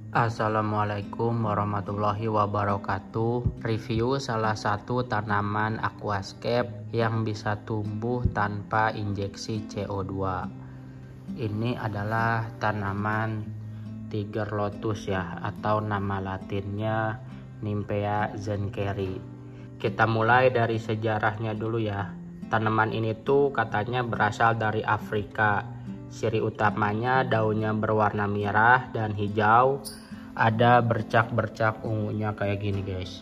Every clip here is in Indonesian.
Assalamualaikum warahmatullahi wabarakatuh. Review salah satu tanaman aquascape yang bisa tumbuh tanpa injeksi CO2. Ini adalah tanaman Tiger Lotus ya, atau nama latinnya Nymphea zenkeri. Kita mulai dari sejarahnya dulu ya. Tanaman ini tuh katanya berasal dari Afrika. Ciri utamanya daunnya berwarna merah dan hijau, ada bercak-bercak ungunya kayak gini guys.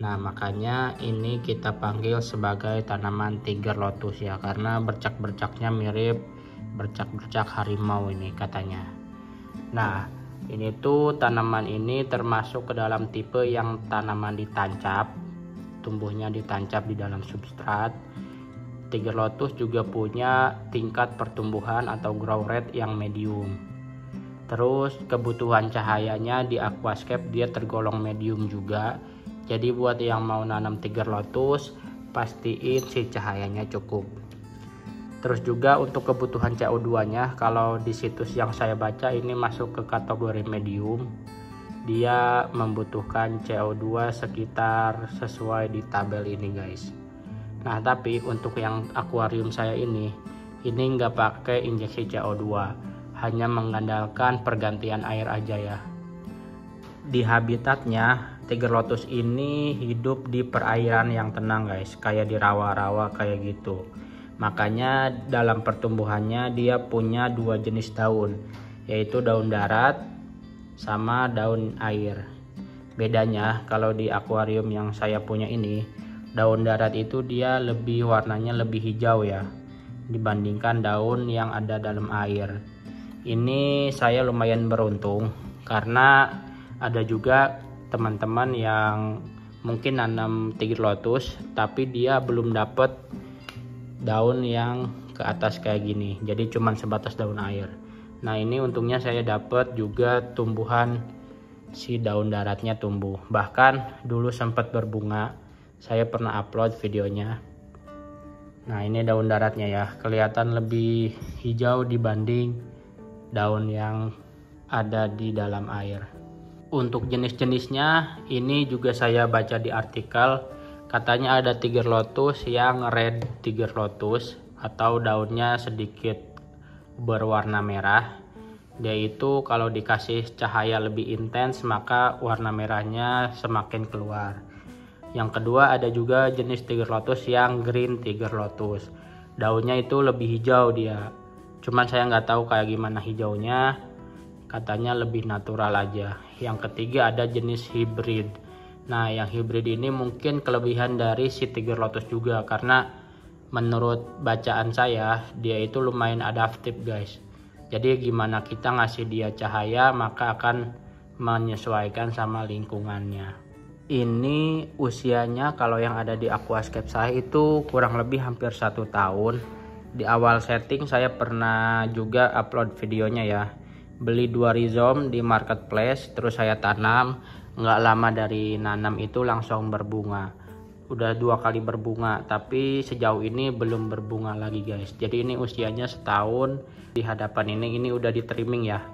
Nah makanya ini kita panggil sebagai tanaman Tiger Lotus ya, karena bercak-bercaknya mirip bercak-bercak harimau ini katanya. Nah ini tuh tanaman ini termasuk ke dalam tipe yang tanaman ditancap, tumbuhnya ditancap di dalam substrat. Tiger Lotus juga punya tingkat pertumbuhan atau grow rate yang medium. Terus kebutuhan cahayanya di aquascape dia tergolong medium juga. Jadi buat yang mau nanam Tiger Lotus, pastiin si cahayanya cukup. Terus juga untuk kebutuhan CO2-nya, kalau di situs yang saya baca ini masuk ke kategori medium. Dia membutuhkan CO2 sekitar sesuai di tabel ini guys. Nah tapi untuk yang akuarium saya ini nggak pakai injeksi CO2, hanya mengandalkan pergantian air aja ya. Di habitatnya Tiger Lotus ini hidup di perairan yang tenang guys, kayak di rawa-rawa kayak gitu. Makanya dalam pertumbuhannya dia punya dua jenis daun, yaitu daun darat sama daun air. Bedanya kalau di akuarium yang saya punya ini, daun darat itu dia warnanya lebih hijau ya, dibandingkan daun yang ada dalam air. Ini saya lumayan beruntung karena ada juga teman-teman yang mungkin nanam Tiger Lotus tapi dia belum dapet daun yang ke atas kayak gini, jadi cuman sebatas daun air. Nah ini untungnya saya dapet juga tumbuhan si daun daratnya tumbuh, bahkan dulu sempat berbunga. Saya pernah upload videonya. Nah ini daun daratnya ya, kelihatan lebih hijau dibanding daun yang ada di dalam air. Untuk jenis-jenisnya ini juga saya baca di artikel, katanya ada Tiger Lotus yang red Tiger Lotus atau daunnya sedikit berwarna merah. Dia itu kalau dikasih cahaya lebih intens maka warna merahnya semakin keluar. Yang kedua ada juga jenis Tiger Lotus yang green Tiger Lotus. Daunnya itu lebih hijau dia. Cuman saya nggak tahu kayak gimana hijaunya. Katanya lebih natural aja. Yang ketiga ada jenis hybrid. Nah yang hybrid ini mungkin kelebihan dari si Tiger Lotus juga, karena menurut bacaan saya dia itu lumayan adaptif guys. Jadi gimana kita ngasih dia cahaya maka akan menyesuaikan sama lingkungannya. Ini usianya kalau yang ada di aquascape saya itu kurang lebih hampir 1 tahun. Di awal setting saya pernah juga upload videonya ya. Beli 2 rhizome di marketplace, terus saya tanam. Nggak lama dari nanam itu langsung berbunga. Udah 2 kali berbunga, tapi sejauh ini belum berbunga lagi guys. Jadi ini usianya 1 tahun. Di hadapan ini udah di trimming ya,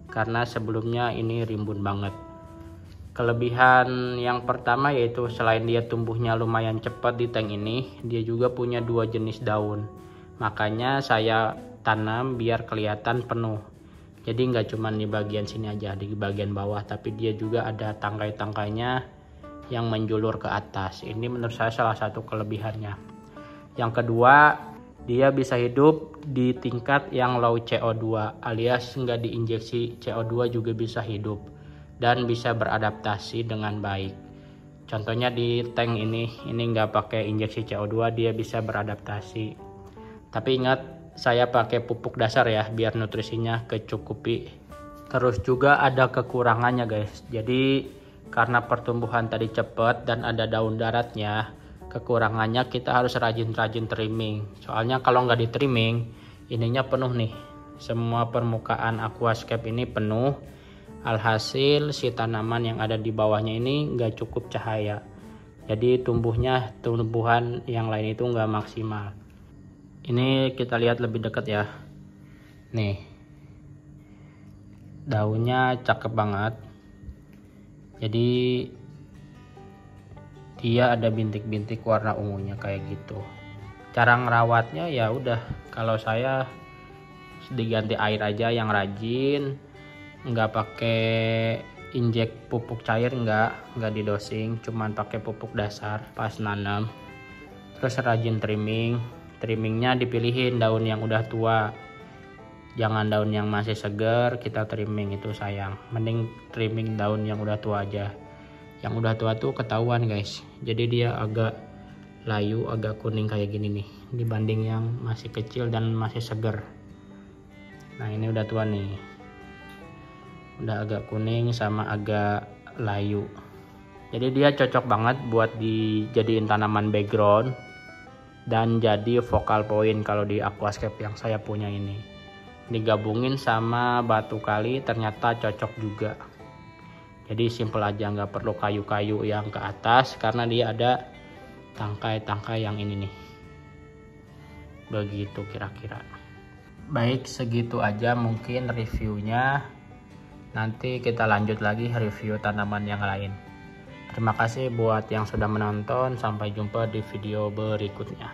karena sebelumnya ini rimbun banget. Kelebihan yang pertama yaitu selain dia tumbuhnya lumayan cepat di tank ini, dia juga punya 2 jenis daun. Makanya saya tanam biar kelihatan penuh. Jadi nggak cuma di bagian sini aja, di bagian bawah, tapi dia juga ada tangkai-tangkainya yang menjulur ke atas. Ini menurut saya salah satu kelebihannya. Yang kedua, dia bisa hidup di tingkat yang low CO2 alias nggak diinjeksi CO2 juga bisa hidup dan bisa beradaptasi dengan baik. Contohnya di tank ini nggak pakai injeksi CO2, dia bisa beradaptasi. Tapi ingat, saya pakai pupuk dasar ya biar nutrisinya kecukupi. Terus juga ada kekurangannya guys. Jadi karena pertumbuhan tadi cepat dan ada daun daratnya, kekurangannya kita harus rajin-rajin trimming. Soalnya kalau nggak di trimming, ininya penuh nih. Semua permukaan aquascape ini penuh. Alhasil si tanaman yang ada di bawahnya ini nggak cukup cahaya. Jadi tumbuhan yang lain itu nggak maksimal. Ini kita lihat lebih dekat ya. Nih. daunnya cakep banget. Jadi dia ada bintik-bintik warna ungunya kayak gitu. Cara ngerawatnya ya udah, kalau saya diganti air aja yang rajin, nggak pakai injek pupuk cair, nggak didosing, cuman pakai pupuk dasar pas nanam. Terus rajin trimmingnya dipilihin daun yang udah tua, jangan daun yang masih segar kita trimming, itu sayang. Mending trimming daun yang udah tua aja. Yang udah tua tuh ketahuan guys, jadi dia agak layu, agak kuning kayak gini nih, dibanding yang masih kecil dan masih segar. Nah ini udah tua nih, udah agak kuning sama agak layu. Jadi dia cocok banget buat dijadiin tanaman background dan jadi focal point kalau di aquascape yang saya punya ini. Digabungin sama batu kali ternyata cocok juga. Jadi simple aja, nggak perlu kayu-kayu yang ke atas karena dia ada tangkai-tangkai yang ini nih. Begitu kira-kira. Baik, segitu aja mungkin reviewnya. Nanti kita lanjut lagi review tanaman yang lain. Terima kasih buat yang sudah menonton. Sampai jumpa di video berikutnya.